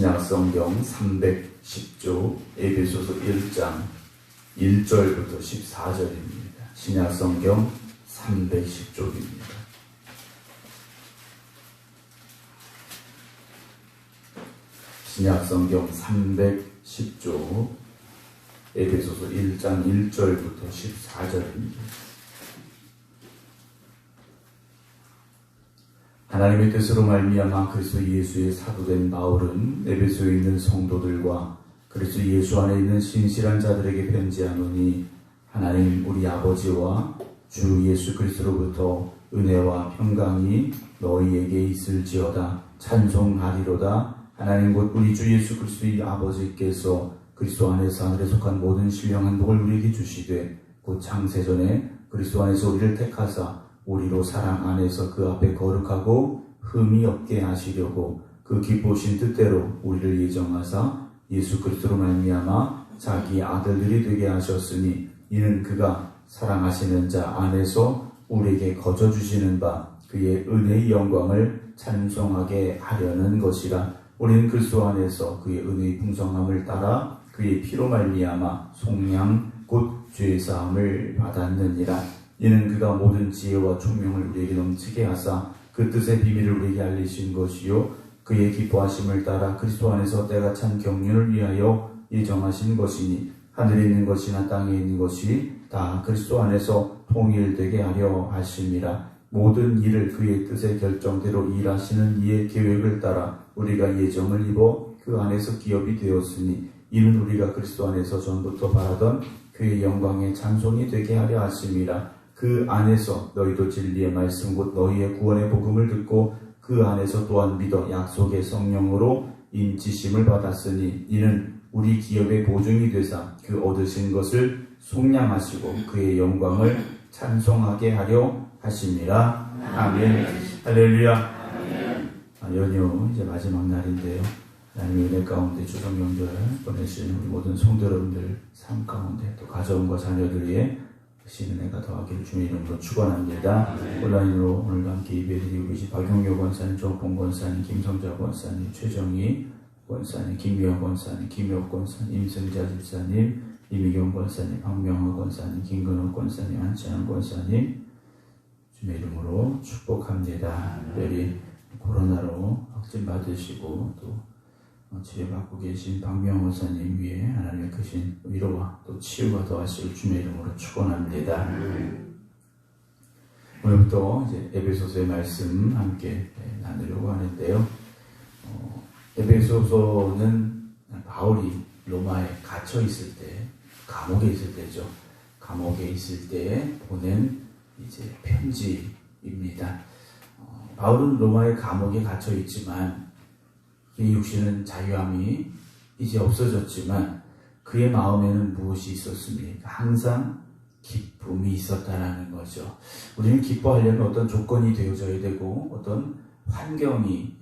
신약성경 310조 에베소서 1장 1절부터 14절입니다. 신약성경 310쪽입니다. 신약성경 310조 에베소서 1장 1절부터 14절입니다. 하나님의 뜻으로 말미암아 그리스도 예수의 사도된 바울은 에베소에 있는 성도들과 그리스도 예수 안에 있는 신실한 자들에게 편지하노니 하나님 우리 아버지와 주 예수 그리스도로부터 은혜와 평강이 너희에게 있을지어다. 찬송하리로다. 하나님 곧 우리 주 예수 그리스도의 아버지께서 그리스도 안에서 하늘에 속한 모든 신령한 복을 우리에게 주시되 곧 창세전에 그리스도 안에서 우리를 택하사 우리로 사랑 안에서 그 앞에 거룩하고 흠이 없게 하시려고 그 기쁘신 뜻대로 우리를 예정하사 예수 그리스도로 말미암아 자기 아들들이 되게 하셨으니 이는 그가 사랑하시는 자 안에서 우리에게 거저주시는 바 그의 은혜의 영광을 찬송하게 하려는 것이라. 우리는 그리스도 안에서 그의 은혜의 풍성함을 따라 그의 피로 말미암아 속량 곧 죄사함을 받았느니라. 이는 그가 모든 지혜와 총명을 우리에게 넘치게 하사 그 뜻의 비밀을 우리에게 알리신 것이요 그의 기뻐하심을 따라 그리스도 안에서 때가 찬 경륜을 위하여 예정하신 것이니 하늘에 있는 것이나 땅에 있는 것이 다 그리스도 안에서 통일되게 하려 하심이라. 모든 일을 그의 뜻의 결정대로 일하시는 이의 계획을 따라 우리가 예정을 입어 그 안에서 기업이 되었으니 이는 우리가 그리스도 안에서 전부터 바라던 그의 영광의 찬송이 되게 하려 하심이라. 그 안에서 너희도 진리의 말씀 곧 너희의 구원의 복음을 듣고 그 안에서 또한 믿어 약속의 성령으로 인치심을 받았으니 이는 우리 기업의 보증이 되사 그 얻으신 것을 속량하시고 그의 영광을 찬송하게 하려 하심이라. 아멘. 할렐루야. 연휴 이제 마지막 날인데요. 하나님의 은혜 가운데 추석 명절 보내시는 우리 모든 성도 여러분들 삶 가운데 또 가정과 자녀들 위해 은혜가 더하기를 주의 이름으로 축원합니다. 온라인으로 오늘도 함께 예배드리고 계신 박용효 권사님, 조봉 권사님, 김성자 권사님, 최정희 권사님, 김미영 권사님, 김효 권사님, 임승자 집사님, 이미경 권사님, 박명화 권사님, 김근호 권사님, 한찬환 권사님 주의 이름으로 축복합니다. 특별히 코로나로 확진 받으시고 또 치료받고 계신 박명호 권사님 위에 하나님의 크신 위로와 또 치유가 더하실 주의 이름으로 축원합니다. 오늘부터 이제 에베소서의 말씀 함께 나누려고 하는데요. 에베소서는 바울이 로마에 갇혀 있을 때, 감옥에 있을 때죠. 감옥에 있을 때 보낸 이제 편지입니다. 바울은 로마의 감옥에 갇혀 있지만 그의 육신은 자유함이 이제 없어졌지만 그의 마음에는 무엇이 있었습니까? 항상 기쁨이 있었다라는 거죠. 우리는 기뻐하려면 어떤 조건이 되어져야 되고 어떤 환경이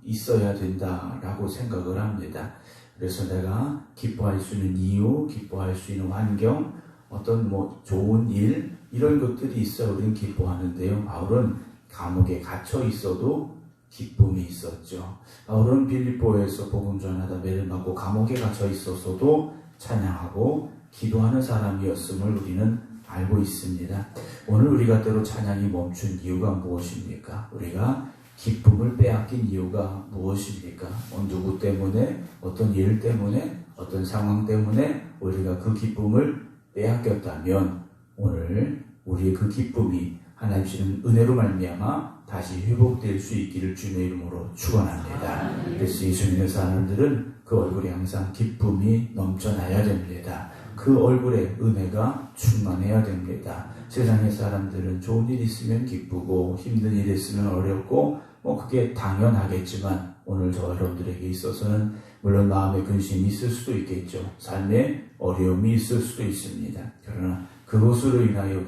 있어야 된다라고 생각을 합니다. 그래서 내가 기뻐할 수 있는 이유, 기뻐할 수 있는 환경, 어떤 좋은 일 이런 것들이 있어야 우리는 기뻐하는데요. 바울은 감옥에 갇혀 있어도 기쁨이 있었죠. 바울은 빌립보에서 복음 전하다 매를 맞고 감옥에 갇혀 있었어도 찬양하고 기도하는 사람이었음을 우리는 알고 있습니다. 오늘 우리가 때로 찬양이 멈춘 이유가 무엇입니까? 우리가 기쁨을 빼앗긴 이유가 무엇입니까? 누구 때문에, 어떤 일 때문에, 어떤 상황 때문에 우리가 그 기쁨을 빼앗겼다면 오늘 우리의 그 기쁨이 하나님 주시는 은혜로 말미암아 다시 회복될 수 있기를 주님의 이름으로 축원합니다. 그래서 예수 믿는 사람들은 그 얼굴에 항상 기쁨이 넘쳐나야 됩니다. 그 얼굴에 은혜가 충만해야 됩니다. 세상의 사람들은 좋은 일 있으면 기쁘고 힘든 일 있으면 어렵고 그게 당연하겠지만 오늘 저 여러분들에게 있어서는 물론 마음의 근심이 있을 수도 있겠죠. 삶에 어려움이 있을 수도 있습니다. 그러나 그것으로 인하여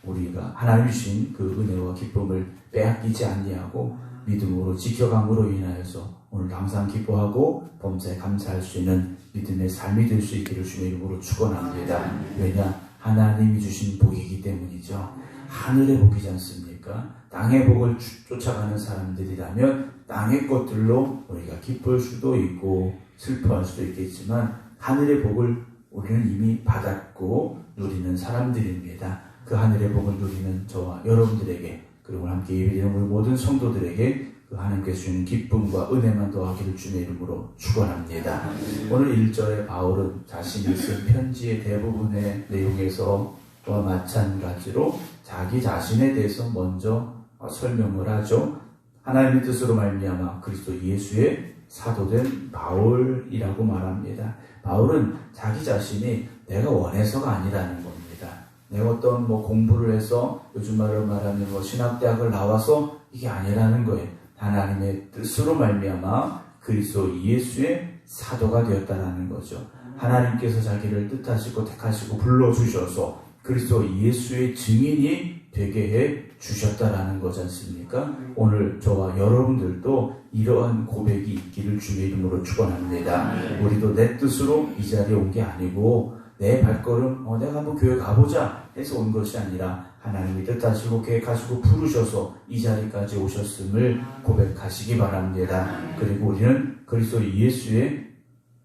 우리가 하나님 주신 그 은혜와 기쁨을 빼앗기지 아니하고 믿음으로 지켜감으로 인하여서 오늘 항상 기뻐하고 범사에 감사할 수 있는 믿음의 삶이 될 수 있기를 주의 이름으로 축원합니다. 왜냐? 하나님이 주신 복이기 때문이죠. 하늘의 복이지 않습니까? 땅의 복을 쫓아가는 사람들이라면 땅의 것들로 우리가 기쁠 수도 있고 슬퍼할 수도 있겠지만 하늘의 복을 우리는 이미 받았고 누리는 사람들입니다. 그 하늘의 복을 누리는 저와 여러분들에게, 그리고 함께 예배드리는 우리 모든 성도들에게 그 하나님께서 주는 기쁨과 은혜만 더하기를 주의 이름으로 축원합니다. 오늘 1절에 바울은 자신이 쓴 편지의 대부분의 내용에서와 마찬가지로 자기 자신에 대해서 먼저 설명을 하죠. 하나님의 뜻으로 말미암아 그리스도 예수의 사도된 바울이라고 말합니다. 바울은 자기 자신이 내가 원해서가 아니라는 겁니다. 내가 어떤 공부를 해서 요즘 말로 말하면 신학대학을 나와서 이게 아니라는 거예요. 하나님의 뜻으로 말미암아 그리스도 예수의 사도가 되었다라는 거죠. 하나님께서 자기를 뜻하시고 택하시고 불러주셔서 그리스도 예수의 증인이 되게 해 주셨다라는 거지 않습니까? 오늘 저와 여러분들도 이러한 고백이 있기를 주의 이름으로 축원합니다. 우리도 내 뜻으로 이 자리에 온 게 아니고 내 발걸음 내가 한번 교회 가보자 해서 온 것이 아니라 하나님이 뜻하시고 계획하시고 부르셔서 이 자리까지 오셨음을 고백하시기 바랍니다. 그리고 우리는 그리스도 예수의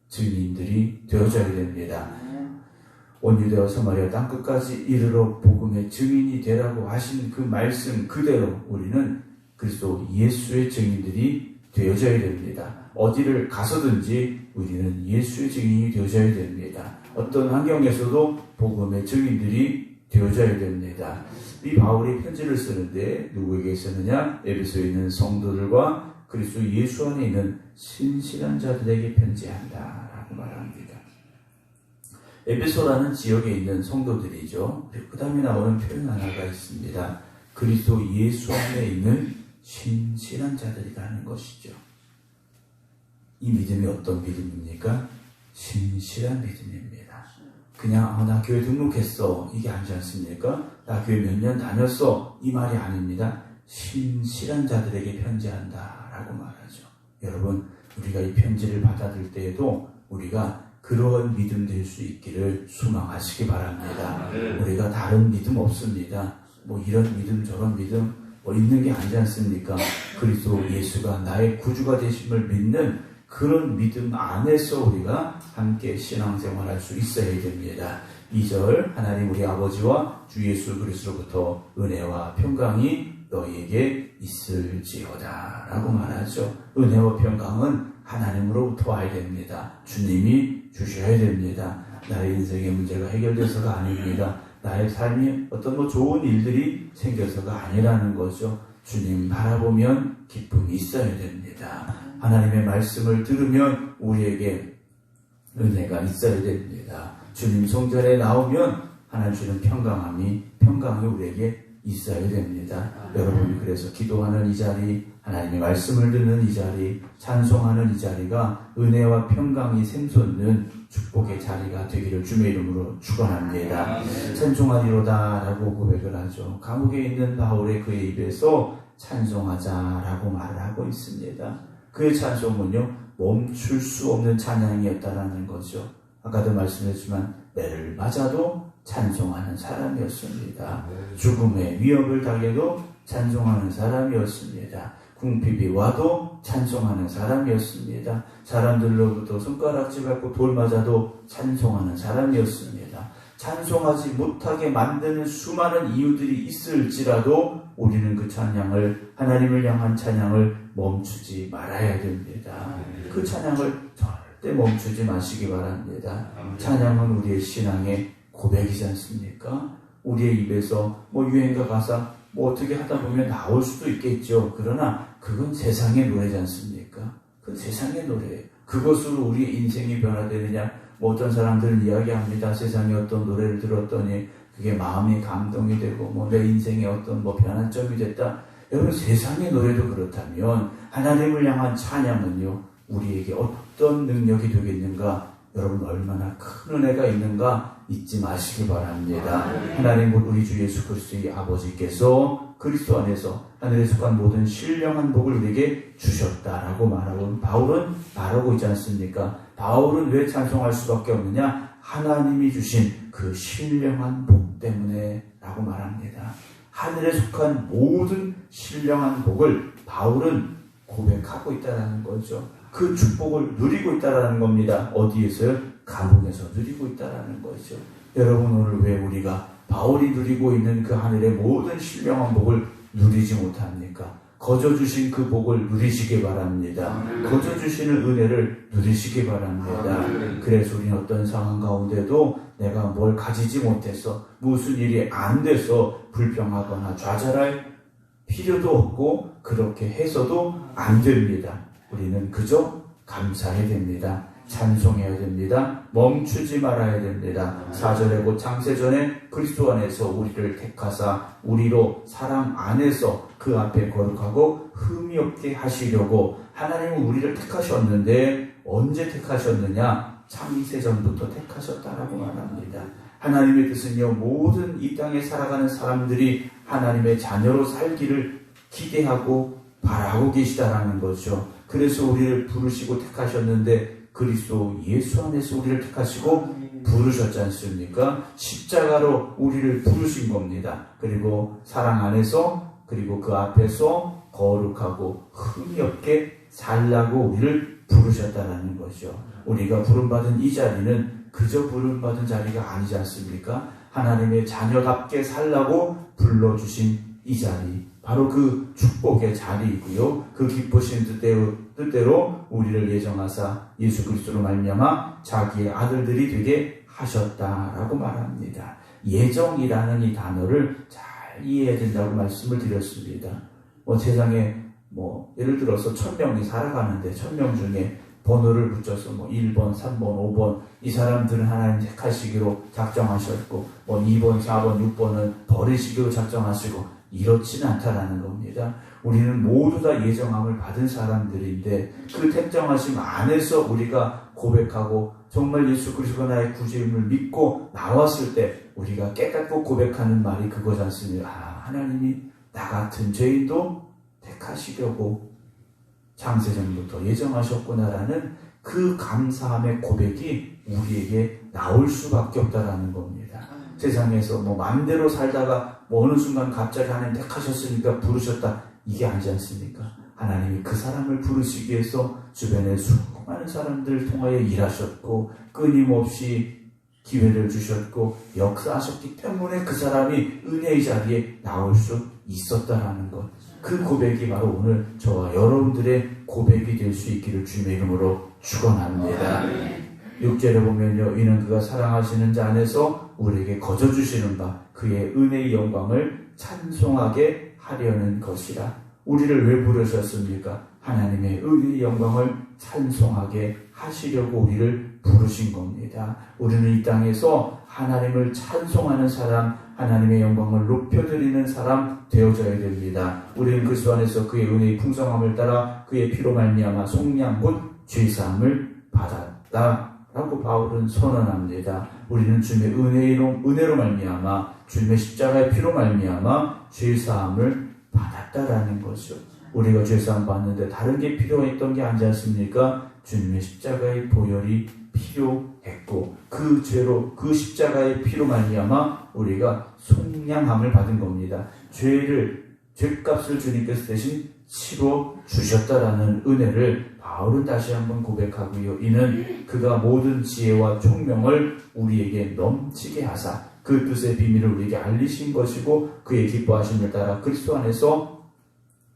증인들이 되어져야 됩니다. 온 유대와 사마리아 땅끝까지 이르러 복음의 증인이 되라고 하신 그 말씀 그대로 우리는 그리스도 예수의 증인들이 되어져야 됩니다. 어디를 가서든지 우리는 예수의 증인이 되어져야 됩니다. 어떤 환경에서도 복음의 증인들이 되어져야 됩니다. 이 바울이 편지를 쓰는데 누구에게 쓰느냐? 에베소에 있는 성도들과 그리스도 예수 안에 있는 신실한 자들에게 편지한다 라고 말합니다. 에베소라는 지역에 있는 성도들이죠. 그 다음에 나오는 표현 하나가 있습니다. 그리스도 예수 안에 있는 신실한 자들이라는 것이죠. 이 믿음이 어떤 믿음입니까? 신실한 믿음입니다. 그냥 나 교회 등록했어 이게 아니지 않습니까? 나 교회 몇 년 다녔어 이 말이 아닙니다. 신실한 자들에게 편지한다 라고 말하죠. 여러분, 우리가 이 편지를 받아들 때에도 우리가 그러한 믿음 될 수 있기를 소망하시기 바랍니다. 우리가 다른 믿음 없습니다. 이런 믿음 저런 믿음 있는 게 아니지 않습니까? 그리스도 예수가 나의 구주가 되심을 믿는 그런 믿음 안에서 우리가 함께 신앙생활할 수 있어야 됩니다. 2절 하나님 우리 아버지와 주 예수 그리스도로부터 은혜와 평강이 너희에게 있을지어다 라고 말하죠. 은혜와 평강은 하나님으로부터 와야 됩니다. 주님이 주셔야 됩니다. 나의 인생의 문제가 해결돼서가 아닙니다. 나의 삶이 어떤 좋은 일들이 생겨서가 아니라는 거죠. 주님 바라보면 기쁨이 있어야 됩니다. 하나님의 말씀을 들으면 우리에게 은혜가 있어야 됩니다. 주님 성전에 나오면 하나님 주는 평강이 우리에게 있어야 됩니다. 여러분이 그래서 기도하는 이 자리, 하나님의 말씀을 듣는 이 자리, 찬송하는 이 자리가 은혜와 평강이 샘솟는 축복의 자리가 되기를 주의 이름으로 축원합니다. 찬송하리로다 라고 고백을 하죠. 감옥에 있는 바울의 그의 입에서 찬송하자라고 말을 하고 있습니다. 그의 찬송은요 멈출 수 없는 찬양이었다라는 거죠. 아까도 말씀했지만 매를 맞아도 찬송하는 사람이었습니다. 죽음의 위협을 당해도 찬송하는 사람이었습니다. 궁핍이 와도 찬송하는 사람이었습니다. 사람들로부터 손가락질 받고 돌 맞아도 찬송하는 사람이었습니다. 찬송하지 못하게 만드는 수많은 이유들이 있을지라도 우리는 그 찬양을, 하나님을 향한 찬양을 멈추지 말아야 됩니다. 그 찬양을 절대 멈추지 마시기 바랍니다. 찬양은 우리의 신앙의 고백이지 않습니까? 우리의 입에서 유행가 가사 어떻게 하다 보면 나올 수도 있겠죠. 그러나 그건 세상의 노래지 않습니까? 그건 세상의 노래예요. 그것으로 우리의 인생이 변화되느냐? 어떤 사람들은 이야기합니다. 세상에 어떤 노래를 들었더니 그게 마음이 감동이 되고 내 인생에 어떤 변환점이 됐다. 여러분, 세상의 노래도 그렇다면 하나님을 향한 찬양은요 우리에게 어떤 능력이 되겠는가? 여러분, 얼마나 큰 은혜가 있는가 잊지 마시기 바랍니다. 하나님 우리 주 예수 그리스도의 아버지께서 그리스도 안에서 하늘에 속한 모든 신령한 복을 우리에게 주셨다라고 말하고 바울은 말하고 있지 않습니까? 바울은 왜 찬송할 수밖에 없느냐? 하나님이 주신 그 신령한 복 때문에 라고 말합니다. 하늘에 속한 모든 신령한 복을 바울은 고백하고 있다는 거죠. 그 축복을 누리고 있다는 겁니다. 어디에서요? 감옥에서 누리고 있다는 거죠. 여러분, 오늘 왜 우리가 바울이 누리고 있는 그 하늘의 모든 신령한 복을 누리지 못합니까? 거저 주신 그 복을 누리시기 바랍니다. 거저 주시는 은혜를 누리시기 바랍니다. 그래서 우리는 어떤 상황 가운데도 내가 뭘 가지지 못해서 무슨 일이 안 돼서 불평하거나 좌절할 필요도 없고 그렇게 해서도 안 됩니다. 우리는 그저 감사해야 됩니다. 찬송해야 됩니다. 멈추지 말아야 됩니다. 4절에 곧 창세전에 그리스도 안에서 우리를 택하사 우리로 사랑 안에서 그 앞에 거룩하고 흠이 없게 하시려고. 하나님은 우리를 택하셨는데 언제 택하셨느냐? 창세전부터 택하셨다라고 말합니다. 하나님의 뜻은요, 모든 이 땅에 살아가는 사람들이 하나님의 자녀로 살기를 기대하고 바라고 계시다라는 거죠. 그래서 우리를 부르시고 택하셨는데 그리스도 예수 안에서 우리를 택하시고 부르셨지 않습니까? 십자가로 우리를 부르신 겁니다. 그리고 사랑 안에서, 그리고 그 앞에서 거룩하고 흠이 없게 살라고 우리를 부르셨다라는 거죠. 우리가 부름받은 이 자리는 그저 부름받은 자리가 아니지 않습니까? 하나님의 자녀답게 살라고 불러주신 이 자리, 바로 그 축복의 자리이고요. 그 기쁘신 뜻대로 우리를 예정하사 예수 그리스도로 말미암아 자기의 아들들이 되게 하셨다라고 말합니다. 예정이라는 이 단어를 잘 이해해야 된다고 말씀을 드렸습니다. 세상에 예를 들어서 1000명이 살아가는데 1000명 중에 번호를 붙여서 1번, 3번, 5번 이 사람들은 하나님 택하시기로 작정하셨고 2번, 4번, 6번은 버리시기로 작정하시고 이렇지는 않다라는 겁니다. 우리는 모두 다 예정함을 받은 사람들인데 그 택정하심 안에서 우리가 고백하고 정말 예수 그리스도가 나의 구주임을 믿고 나왔을 때 우리가 깨닫고 고백하는 말이 그거지 않습니까? 하나님이 나 같은 죄인도 택하시려고 창세전부터 예정하셨구나라는 그 감사함의 고백이 우리에게 나올 수밖에 없다라는 겁니다. 세상에서 마음대로 살다가 어느 순간 갑자기 하나님 택하셨으니까 부르셨다, 이게 아니지 않습니까? 하나님이 그 사람을 부르시기 위해서 주변에 수많은 사람들을 통하여 일하셨고 끊임없이 기회를 주셨고 역사하셨기 때문에 그 사람이 은혜의 자리에 나올 수 있었다라는 것, 그 고백이 바로 오늘 저와 여러분들의 고백이 될 수 있기를 주님의 이름으로 축원합니다. 6절에 보면요, 이는 그가 사랑하시는 자 안에서 우리에게 거저 주시는 바 그의 은혜의 영광을 찬송하게 하려는 것이라. 우리를 왜 부르셨습니까? 하나님의 은혜의 영광을 찬송하게 하시려고 우리를 부르신 겁니다. 우리는 이 땅에서 하나님을 찬송하는 사람, 하나님의 영광을 높여드리는 사람 되어져야 됩니다. 우리는 그리스도 안에서 그의 은혜의 풍성함을 따라 그의 피로 말미암아 속량 곧 죄사함을 받았다 라고 바울은 선언합니다. 우리는 주님의 은혜로 말미암아 주님의 십자가의 피로 말미암아 죄사함을 받았다라는 것이죠. 우리가 죄사함 받는데 다른 게 필요했던 게 아니지 않습니까? 주님의 십자가의 보혈이 필요했고 그 죄로, 그 십자가의 피로 말미암아 우리가 속량함을 받은 겁니다. 죄값을 주님께서 대신 치러 주셨다라는 은혜를 바울은 다시 한번 고백하고요. 이는 그가 모든 지혜와 총명을 우리에게 넘치게 하사 그 뜻의 비밀을 우리에게 알리신 것이고 그의 기뻐하심을 따라 그리스도 안에서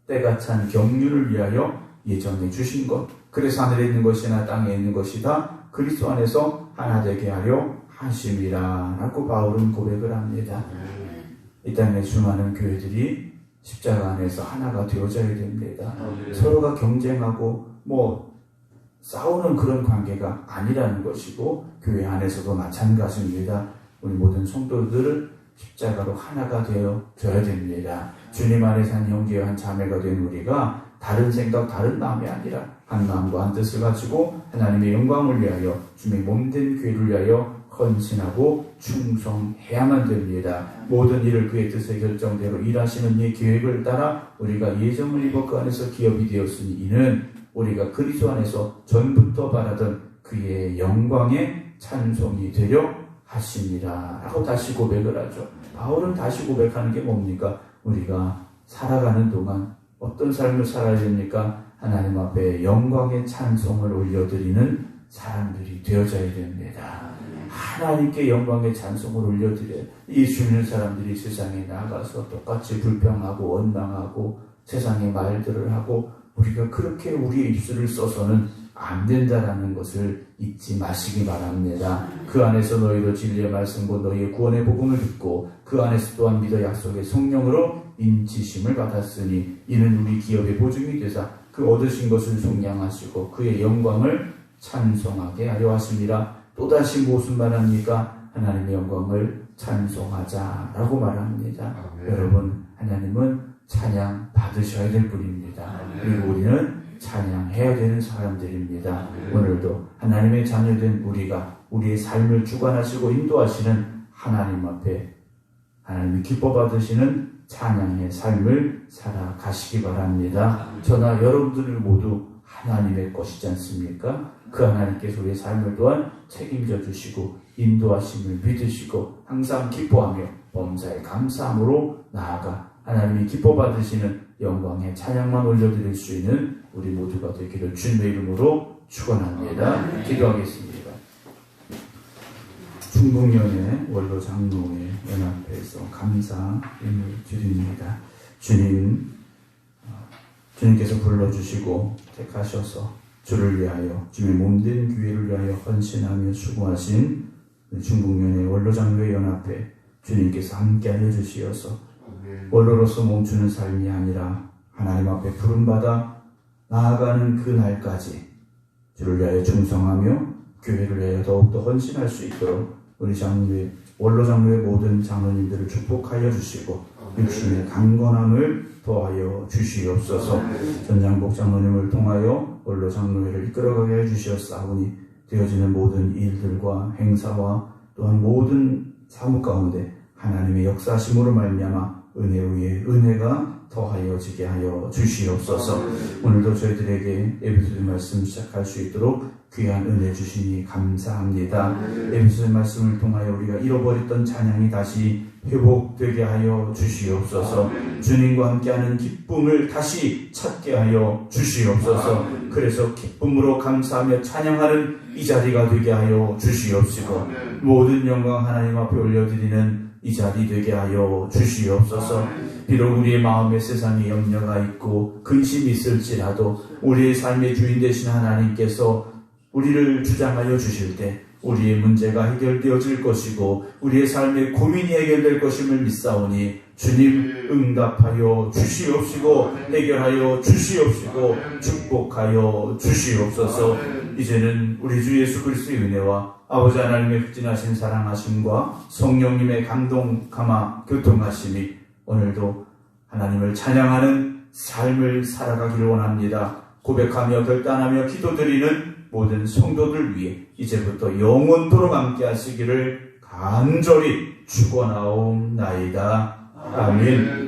때가 찬 경륜을 위하여 예정해 주신 것. 그래서 하늘에 있는 것이나 땅에 있는 것이 다 그리스도 안에서 하나 되게 하려 하심이라 라고 바울은 고백을 합니다. 이 땅에 수많은 교회들이 십자가 안에서 하나가 되어져야 됩니다. 서로가 경쟁하고 싸우는 그런 관계가 아니라는 것이고 교회 안에서도 마찬가지입니다. 우리 모든 성도들은 십자가로 하나가 되어져야 됩니다. 주님 안에 산 형제와 한 자매가 된 우리가 다른 생각, 다른 마음이 아니라 한 마음과 한 뜻을 가지고 하나님의 영광을 위하여 주님의 몸된 교회를 위하여 헌신하고 충성해야만 됩니다. 모든 일을 그의 뜻의 결정대로 일하시는 이 계획을 따라 우리가 예정을 입어 그 안에서 기업이 되었으니 이는 우리가 그리스도 안에서 전부터 바라던 그의 영광의 찬송이 되려 하십니다 라고 다시 고백을 하죠. 바울은 다시 고백하는 게 뭡니까? 우리가 살아가는 동안 어떤 삶을 살아야 됩니까? 하나님 앞에 영광의 찬송을 올려드리는 사람들이 되어져야 됩니다. 하나님께 영광의 찬송을 올려드려야, 예수 믿는 사람들이 세상에 나가서 똑같이 불평하고 원망하고 세상의 말들을 하고, 우리가 그렇게 우리의 입술을 써서는 안 된다라는 것을 잊지 마시기 바랍니다. 그 안에서 너희도 진리의 말씀과 너희의 구원의 복음을 듣고 그 안에서 또한 믿어 약속의 성령으로 인치심을 받았으니 이는 우리 기업의 보증이 되사 그 얻으신 것을 속량하시고 그의 영광을 찬송하게 하려 하심이라. 또다시 무슨 말합니까? 하나님의 영광을 찬송하자라고 말합니다. 여러분, 하나님은 찬양 받으셔야 될 분입니다. 그리고 우리는 찬양해야 되는 사람들입니다. 오늘도 하나님의 자녀된 우리가 우리의 삶을 주관하시고 인도하시는 하나님 앞에 하나님이 기뻐 받으시는 찬양의 삶을 살아가시기 바랍니다. 저나 여러분들 모두 하나님의 것이지 않습니까? 그 하나님께서 우리의 삶을 또한 책임져 주시고 인도하심을 믿으시고 항상 기뻐하며 범사에 감사함으로 나아가 하나님이 기뻐 받으시는 영광의 찬양만 올려드릴 수 있는 우리 모두가 되기를 주님의 이름으로 축원합니다. 기도하겠습니다. 충북연의 원로 장로회 연합회에서 감사임을 드립니다. 주님께서 불러주시고 택하셔서 주를 위하여, 주님의 몸된 교회를 위하여 헌신하며 수고하신 충북연의 원로 장로회 연합회 주님께서 함께하여 주시어서 원로로서 멈추는 삶이 아니라 하나님 앞에 부름받아 나아가는 그 날까지 주를 위하여 충성하며 교회를 위하여 더욱더 헌신할 수 있도록 우리 장로회, 원로 장로회 모든 장로님들을 축복하여 주시고 육신의 강건함을 더하여 주시옵소서. 전장복 장로님을 통하여 원로 장로회를 이끌어가게 해주시었사오니 되어지는 모든 일들과 행사와 또한 모든 사무 가운데 하나님의 역사심으로 말미암아 은혜 위에 은혜가 더하여지게 하여 주시옵소서. 오늘도 저희들에게 에베소서 말씀 시작할 수 있도록 귀한 은혜 주시니 감사합니다. 에베소서 말씀을 통하여 우리가 잃어버렸던 찬양이 다시 회복되게 하여 주시옵소서. 주님과 함께하는 기쁨을 다시 찾게 하여 주시옵소서. 그래서 기쁨으로 감사하며 찬양하는 이 자리가 되게 하여 주시옵시고 모든 영광 하나님 앞에 올려드리는 이 자리 되게 하여 주시옵소서. 비록 우리의 마음에 세상에 염려가 있고 근심이 있을지라도 우리의 삶의 주인 되신 하나님께서 우리를 주장하여 주실 때 우리의 문제가 해결되어질 것이고 우리의 삶의 고민이 해결될 것임을 믿사오니 주님 응답하여 주시옵시고 해결하여 주시옵시고 축복하여 주시옵소서. 이제는 우리 주 예수 그리스도의 은혜와 아버지 하나님의 극진하신 사랑하심과 성령님의 감동, 감화, 교통하심이 오늘도 하나님을 찬양하는 삶을 살아가기를 원합니다. 고백하며 결단하며 기도드리는 모든 성도들 위해 이제부터 영원토록 함께 하시기를 간절히 축원하옵나이다. 아멘.